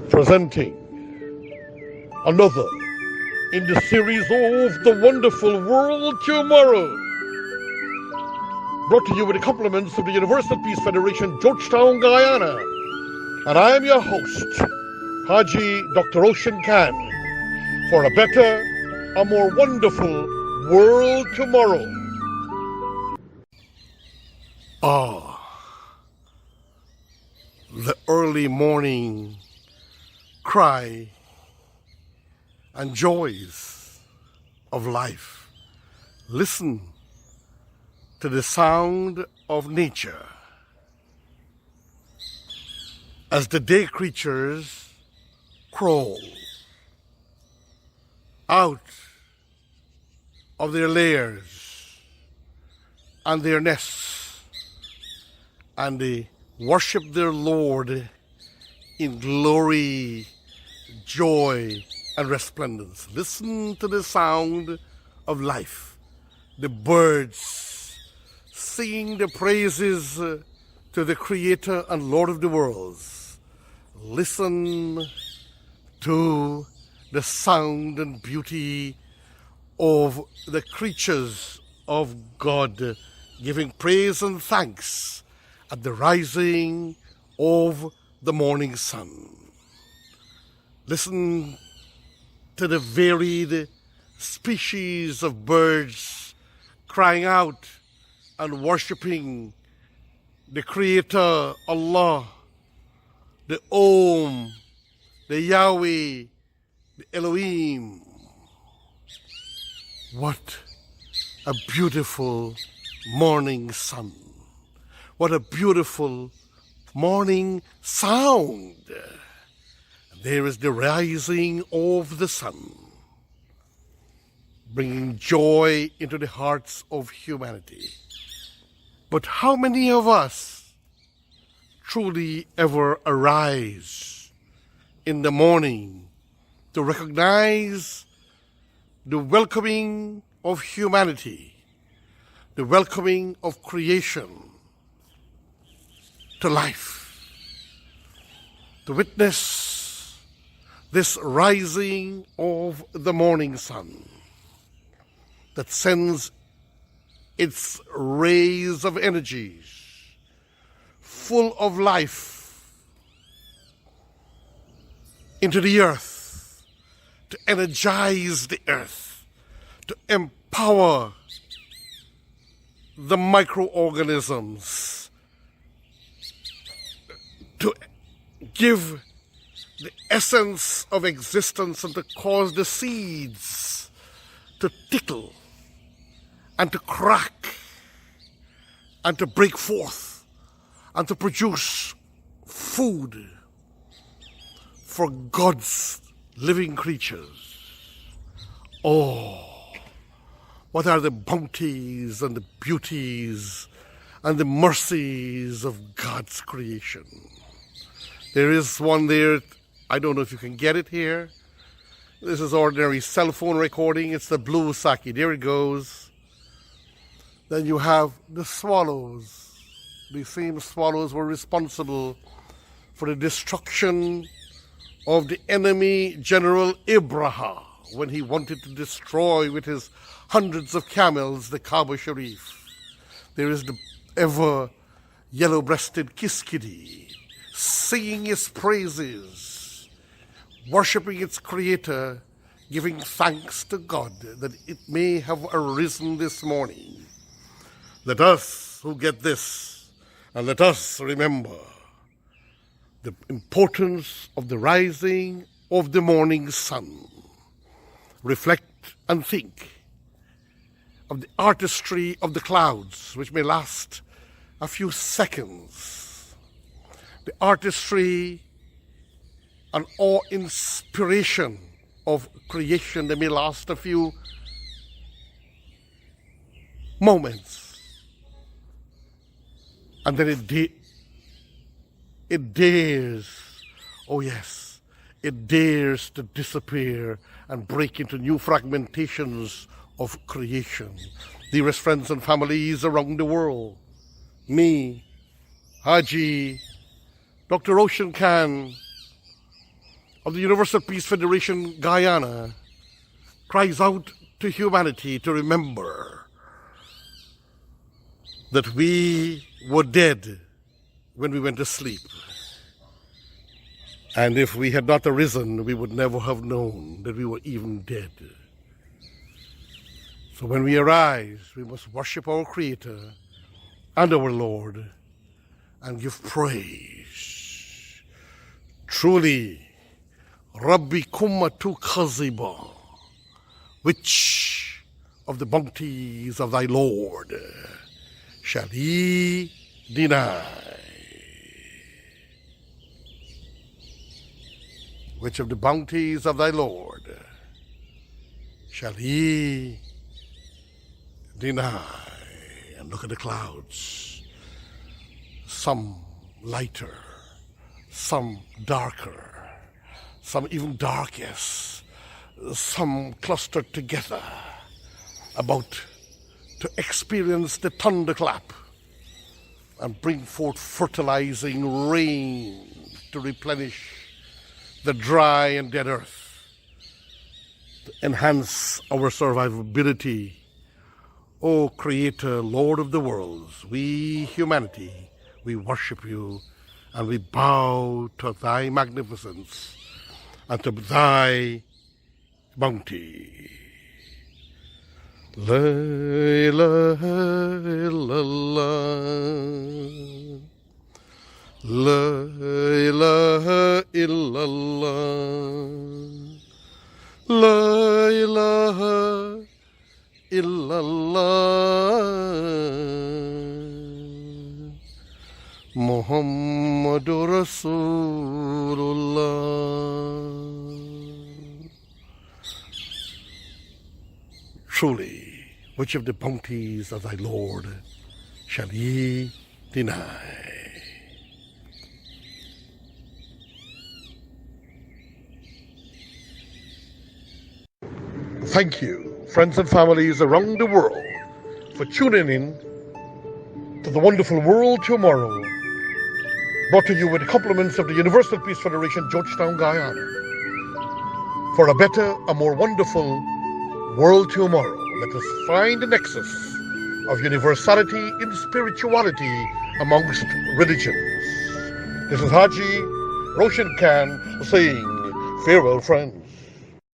presenting another in the series of The Wonderful World Tomorrow. Brought to you with the compliments of the Universal Peace Federation, Georgetown, Guyana. And I am your host, Hajji Dr. Roshan Khan, for a better, a more wonderful world tomorrow. The early morning cry and joys of life. Listen to the sound of nature as the day creatures crawl out of their lairs and their nests, and they worship their Lord in glory, joy, and resplendence. Listen to the sound of life. The birds singing the praises to the Creator and Lord of the worlds. Listen to the sound and beauty of the creatures of God, giving praise and thanks at the rising of the morning sun. Listen to the varied species of birds crying out and worshipping the Creator, Allah, the Om, the Yahweh, the Elohim. What a beautiful morning sun. What a beautiful morning sound. There is the rising of the sun, bringing joy into the hearts of humanity. But how many of us truly ever arise in the morning to recognize the welcoming of humanity, the welcoming of creation to life, to witness this rising of the morning sun that sends its rays of energies full of life into the earth, to energize the earth, to empower the microorganisms, to give the essence of existence and to cause the seeds to tickle and to crack and to break forth and to produce food for God's living creatures. Oh, what are the bounties and the beauties and the mercies of God's creation. There is one there, I don't know if you can get it here. This is ordinary cell phone recording. It's the blue saki. There it goes. Then you have the swallows. The same swallows were responsible for the destruction of the enemy General Ibrahim when he wanted to destroy with his hundreds of camels the Kaaba Sharif. There is the ever yellow-breasted kiskidi singing its praises, worshipping its Creator, giving thanks to God that it may have arisen this morning. Let us who get this, and let us remember the importance of the rising of the morning sun. Reflect and think of the artistry of the clouds, which may last a few seconds. The artistry and awe-inspiration of creation, they may last a few moments. And then it dares, oh yes, it dares to disappear and break into new fragmentations of creation. Dearest friends and families around the world, me, Hajji Dr. Roshan Khan, of the Universal Peace Federation, Guyana, cries out to humanity to remember that we were dead when we went to sleep. And if we had not arisen, we would never have known that we were even dead. So when we arise, we must worship our Creator and our Lord and give praise. Truly, Rabbi Kummatu Kaziba, which of the bounties of thy Lord shall he deny? Which of the bounties of thy Lord shall he deny? And look at the clouds. Some lighter, some darker, some even darkest, some clustered together, about to experience the thunderclap and bring forth fertilizing rain to replenish the dry and dead earth, to enhance our survivability. O Creator, Lord of the worlds, we, humanity, we worship you and we bow to thy magnificence and to thy bounty. La ilaha illallah, La ilaha illallah, La ilaha illallah, Muhammadur Rasulullah. Truly, which of the bounties of thy Lord shall ye deny? Thank you, friends and families around the world, for tuning in to the wonderful World Tomorrow, brought to you with the compliments of the Universal Peace Federation, Georgetown, Guyana, for a better, a more wonderful world tomorrow. Let us find the nexus of universality in spirituality amongst religions. This is Hajji Roshan Khan saying farewell, friends.